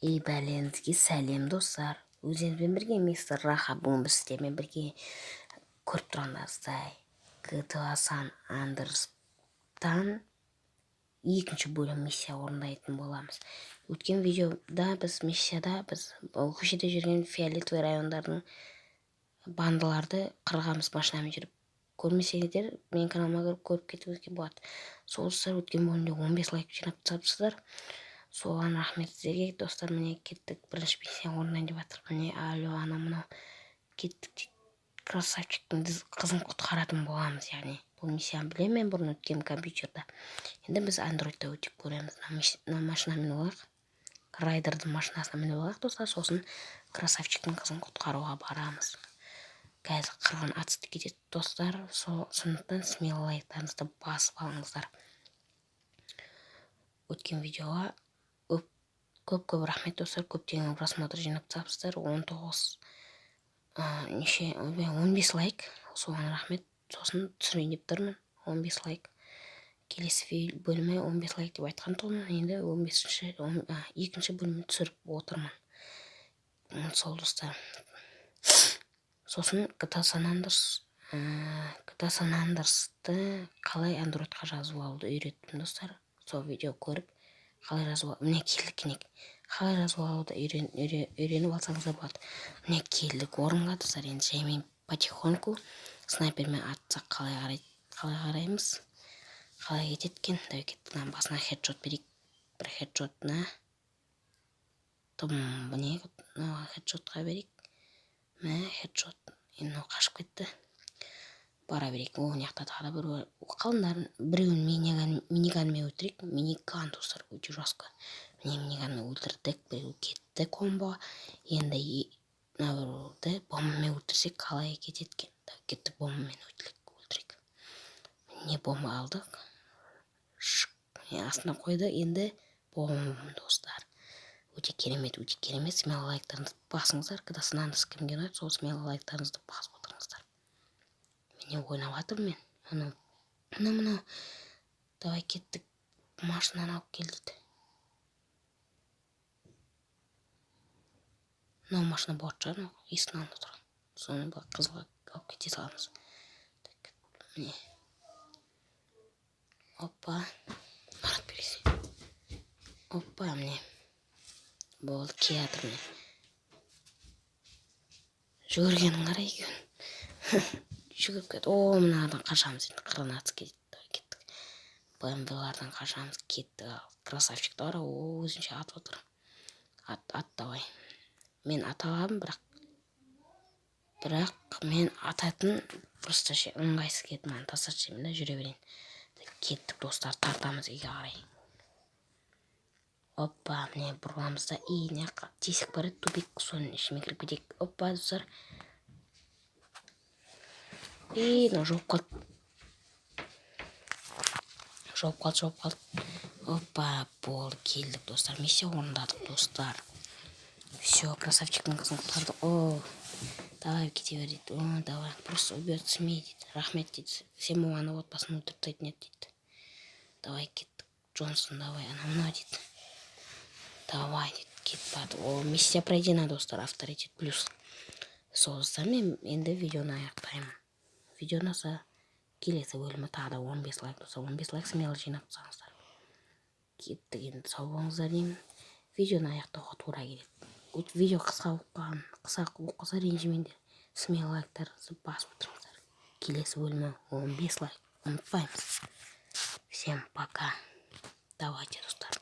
Бәлеңізге сәлем достар. Өзіңізбен бірге мистер Раха бүгін біз сіздермен бірге көріп тұрғандарыңыздай GTA San Andreastан екінші бөлім миссия орындайтын боламыз. Өткен видеода біз көшеде жүрген фиолетовый райондардың бандаларды қырғамыз машинамен жүріп. Көрмесеңіздер, менің каналыма кіріп көріп кетуіңізге болады. Сол достар, өткен бөлімде 15 лайк жинап тастапсыздар. Соған рахмет сіздерге достар. Міне кеттік, бірінші миссия орындайын деп жатыр. Міне алло, ана мынау кеттік. Красавчиктің қызын құтқаратын боламыз, яғни бұл миссияны білемін мен бұрын өткен компьютерда. Енді біз андроидта өтіп көреміз. Машинамен олақ, райдердің машинасына мініп алайық достар. Сосын красавчиктің қызын құтқаруға барамыз. Қазір қырғын атысты кетеді достар. Сондықтан смело лайктарыңызды басып алыңыздар. Өткен видеоға көп рахмет достар. Көптеген просмотр жинап тастапсыздар. 15 лайк. Соған рахмет. Сосын түсірейін деп тұрмын. 15 лайк. Келесі бөліме 15 лайк деп айтқан тұғым. Енді екінші бөлімі түсіріп отырмын. Сол достар. Сосын GTA San Andreas'ты қалай андроидқа жазып алуды үйреттім достар. Сол видео көріп, қалай жазып алуды үйреніп алсаңыздар болады. Міне келдік орынға достар. Енді жаймен потихоньку снайпермен атсақ қалай қараймыз. Қалай кететкен. Дәуекеттің басына хедшот берейік. Бір хедшотына. Міне хедшотқа берейік. Мә хедшот. Енді қашып кетті. Бара берейік. Оңяқта тағы да бір қалындарын. Біреуін миниганмен өлтірейік. Миниган достар өте жасқа. Міне миниганмен өлтірдік. Біреу кетті комбоға. Енді біреуді бомбамен өлтірсек қалай кететкен. Кетті бомбамен өлтірейік. Міне бомба алдық. Астына қойды. Енді бомб достар. Өте керемет. Смело лайктарыңызды басыңыздар. GTA San Andreas кімге ұнайды, сол смело лайктарыңызды басып отырыңыздар. Міне ойнап жатыр мен. Мынау. Давай кеттік. Машинаны алып кел дейді. Мынау машина болады шығар, есіктің алдында тұрған. Соны қызға алып кете саламыз. Міне. Опа. Марат бересің. Опа, міне. Болды, келатыр міне. Жүгіргенің қарай екен. Жүгіріп кет. Мынадан қашамыз енді. Қырғын атыс кеттік. БМВ-лардан қашамыз кеттік. Красавчикті ара өзінше атып отыр. Ат давай. Мен аталабым, бірақ мен ататын просто ыңғайсыз кетті. Маны тастап жемін да жүре берейін. Кеттік достар, тартамыз үйге қарай. Опа, міне бұрғамызда тесік бары тупик, соның ішіме кіріп кетейік. Опа, достар. Жауып қалды. Опа, болды, келдік достар. Миссия орындадық достар. Все, красавчиктің қызын құтқарды. Давай кете бер дейді. Давай, просто убьет смей дейді. Рахмет дейді. Сен маманы отбасын өлтіріп тастайтын еді дейді. Давай кеттік. Джонсон, давай, мынау дейді. Давай дейді. Кетіп барды. Миссия пройдена достар. Авторитет плюс. Сол достар, мен енді видеоны аяқтаймын. Видео ұнаса келесі бөлімі тағы да 15 лайк достар. 15 лайк смело жинап тастаңыздар. Кеттік, енді сау болыңыздар деймін. Видеоны аяқтауға тура келеді. Видео қысқа болып қалса ренжімеңдер. Смело лайктарыңызды басып отырыңыздар. Келесі бөлімі 15 лайк. Ұмытпаймыз. Всем пока. Давайте, достар.